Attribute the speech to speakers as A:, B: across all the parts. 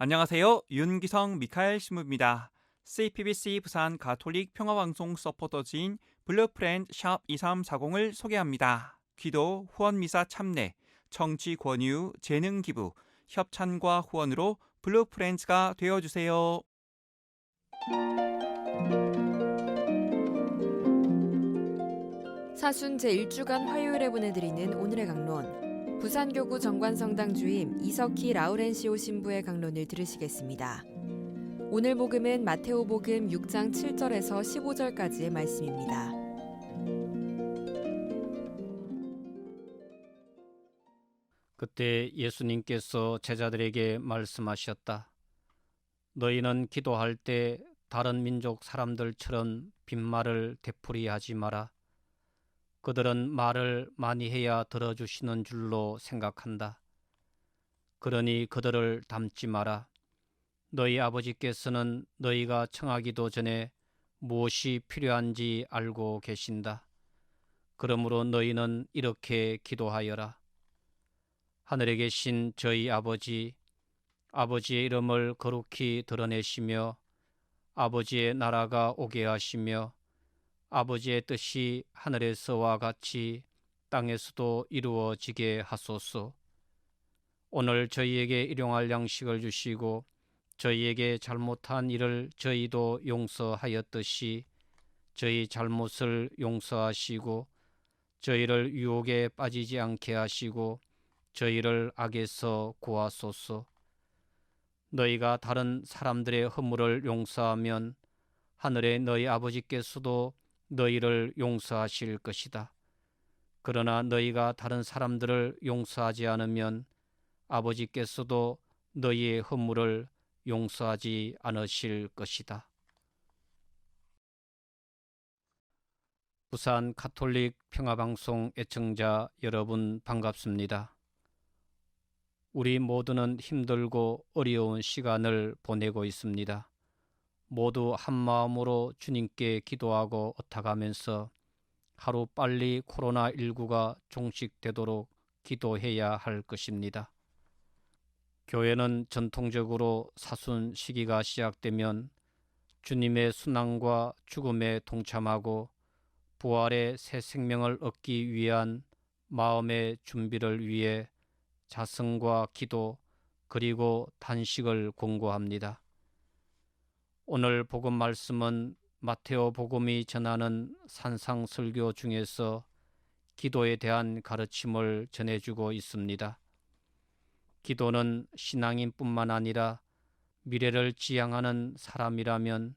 A: 안녕하세요. 윤기성 미카엘 신부입니다. CPBC 부산 가톨릭 평화방송 서포터즈인 블루프렌드 샵 2340을 소개합니다. 기도, 후원미사 참내, 정치 권유, 재능 기부, 협찬과 후원으로 블루프렌즈가 되어주세요.
B: 사순 제1주간 화요일에 보내드리는 오늘의 강론, 부산교구 정관성당 주임 이석희 라우렌시오 신부의 강론을 들으시겠습니다. 오늘 복음은 마테오복음 6장 7절에서 15절까지의 말씀입니다.
C: 그때 예수님께서 제자들에게 말씀하셨다. 너희는 기도할 때 다른 민족 사람들처럼 빈말을 되풀이하지 마라. 그들은 말을 많이 해야 들어주시는 줄로 생각한다. 그러니 그들을 닮지 마라. 너희 아버지께서는 너희가 청하기도 전에 무엇이 필요한지 알고 계신다. 그러므로 너희는 이렇게 기도하여라. 하늘에 계신 저희 아버지, 아버지의 이름을 거룩히 드러내시며 아버지의 나라가 오게 하시며 아버지의 뜻이 하늘에서와 같이 땅에서도 이루어지게 하소서. 오늘 저희에게 일용할 양식을 주시고 저희에게 잘못한 일을 저희도 용서하였듯이 저희 잘못을 용서하시고 저희를 유혹에 빠지지 않게 하시고 저희를 악에서 구하소서. 너희가 다른 사람들의 허물을 용서하면 하늘의 너희 아버지께서도 너희를 용서하실 것이다. 그러나 너희가 다른 사람들을 용서하지 않으면 아버지께서도 너희의 허물을 용서하지 않으실 것이다. 부산 가톨릭 평화방송 애청자 여러분 반갑습니다. 우리 모두는 힘들고 어려운 시간을 보내고 있습니다. 모두 한마음으로 주님께 기도하고 애타가면서 하루빨리 코로나19가 종식되도록 기도해야 할 것입니다. 교회는 전통적으로 사순 시기가 시작되면 주님의 순환과 죽음에 동참하고 부활의 새 생명을 얻기 위한 마음의 준비를 위해 자성과 기도 그리고 단식을 권고합니다. 오늘 복음 말씀은 마테오 복음이 전하는 산상설교 중에서 기도에 대한 가르침을 전해주고 있습니다. 기도는 신앙인뿐만 아니라 미래를 지향하는 사람이라면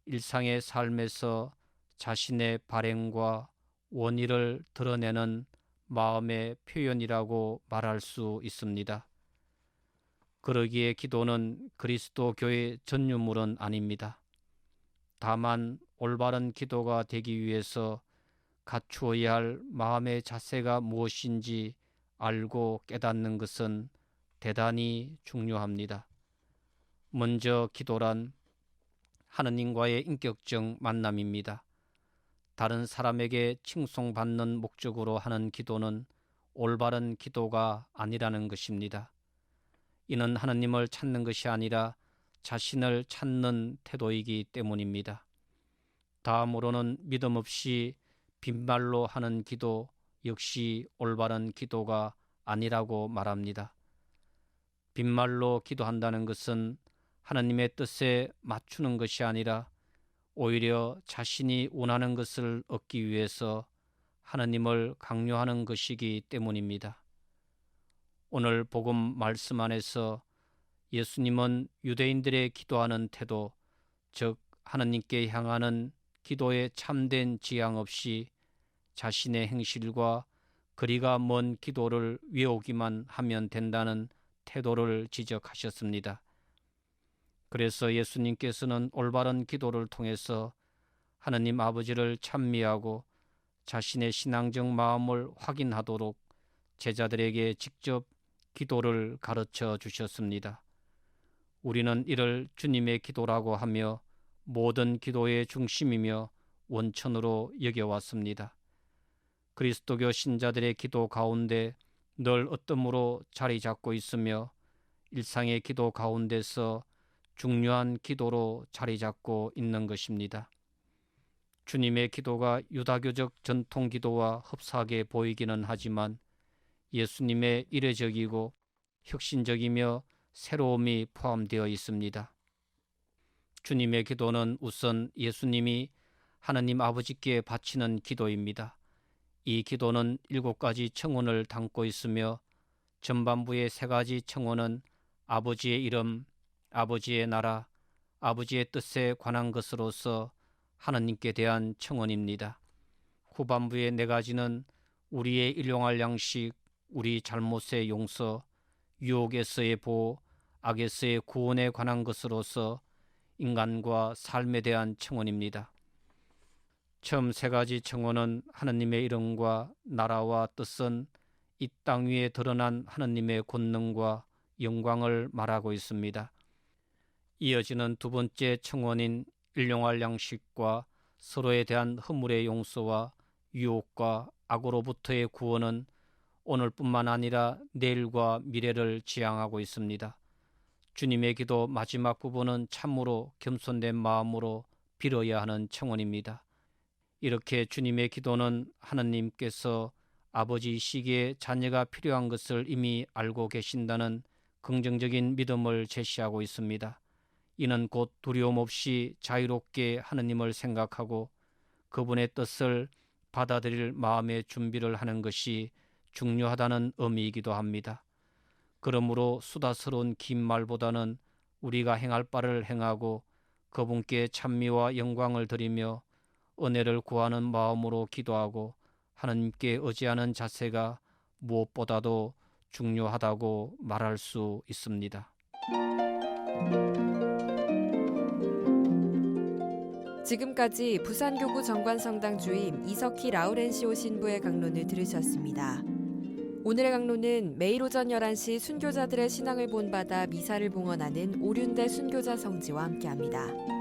C: 일상의 삶에서 자신의 발행과 원의를 드러내는 마음의 표현이라고 말할 수 있습니다. 그러기에 기도는 그리스도 교회 전유물은 아닙니다. 다만 올바른 기도가 되기 위해서 갖추어야 할 마음의 자세가 무엇인지 알고 깨닫는 것은 대단히 중요합니다. 먼저 기도란 하느님과의 인격적 만남입니다. 다른 사람에게 칭송받는 목적으로 하는 기도는 올바른 기도가 아니라는 것입니다. 이는 하느님을 찾는 것이 아니라 자신을 찾는 태도이기 때문입니다. 다음으로는 믿음 없이 빈말로 하는 기도 역시 올바른 기도가 아니라고 말합니다. 빈말로 기도한다는 것은 하나님의 뜻에 맞추는 것이 아니라 오히려 자신이 원하는 것을 얻기 위해서 하나님을 강요하는 것이기 때문입니다. 오늘 복음 말씀 안에서 예수님은 유대인들의 기도하는 태도, 즉 하나님께 향하는 기도에 참된 지향 없이 자신의 행실과 거리가 먼 기도를 외우기만 하면 된다는 태도를 지적하셨습니다. 그래서 예수님께서는 올바른 기도를 통해서 하느님 아버지를 찬미하고 자신의 신앙적 마음을 확인하도록 제자들에게 직접 기도를 가르쳐 주셨습니다. 우리는 이를 주님의 기도라고 하며 모든 기도의 중심이며 원천으로 여겨왔습니다. 그리스도교 신자들의 기도 가운데 늘 어떠므로 자리 잡고 있으며 일상의 기도 가운데서 중요한 기도로 자리 잡고 있는 것입니다. 주님의 기도가 유다교적 전통 기도와 흡사하게 보이기는 하지만 예수님의 이례적이고 혁신적이며 새로움이 포함되어 있습니다. 주님의 기도는 우선 예수님이 하나님 아버지께 바치는 기도입니다. 이 기도는 7가지 청혼을 담고 있으며 전반부의 3가지 청혼은 아버지의 이름, 아버지의 나라, 아버지의 뜻에 관한 것으로서 하나님께 대한 청혼입니다. 후반부의 4가지는 우리의 일용할 양식, 우리 잘못의 용서, 유혹에서의 보호, 악에서의 구원에 관한 것으로서 인간과 삶에 대한 청혼입니다. 처음 3가지 청혼은 하나님의 이름과 나라와 뜻은 이 땅 위에 드러난 하나님의 권능과 영광을 말하고 있습니다. 이어지는 2번째 청혼인 일용할 양식과 서로에 대한 허물의 용서와 유혹과 악으로부터의 구원은 오늘뿐만 아니라 내일과 미래를 지향하고 있습니다. 주님의 기도 마지막 부분은 참으로 겸손된 마음으로 빌어야 하는 청혼입니다. 이렇게 주님의 기도는 하나님께서 아버지이시기에 자녀가 필요한 것을 이미 알고 계신다는 긍정적인 믿음을 제시하고 있습니다. 이는 곧 두려움 없이 자유롭게 하느님을 생각하고 그분의 뜻을 받아들일 마음의 준비를 하는 것이 중요하다는 의미이기도 합니다. 그러므로 수다스러운 긴 말보다는 우리가 행할 바를 행하고 그분께 찬미와 영광을 드리며 은혜를 구하는 마음으로 기도하고 하나님께 의지하는 자세가 무엇보다도 중요하다고 말할 수 있습니다.
B: 지금까지 부산교구 정관성당 주임 이석희 라우렌시오 신부의 강론을 들으셨습니다. 오늘의 강론은 매일 오전 11시 순교자들의 신앙을 본받아 미사를 봉헌하는 오륜대 순교자 성지와 함께합니다.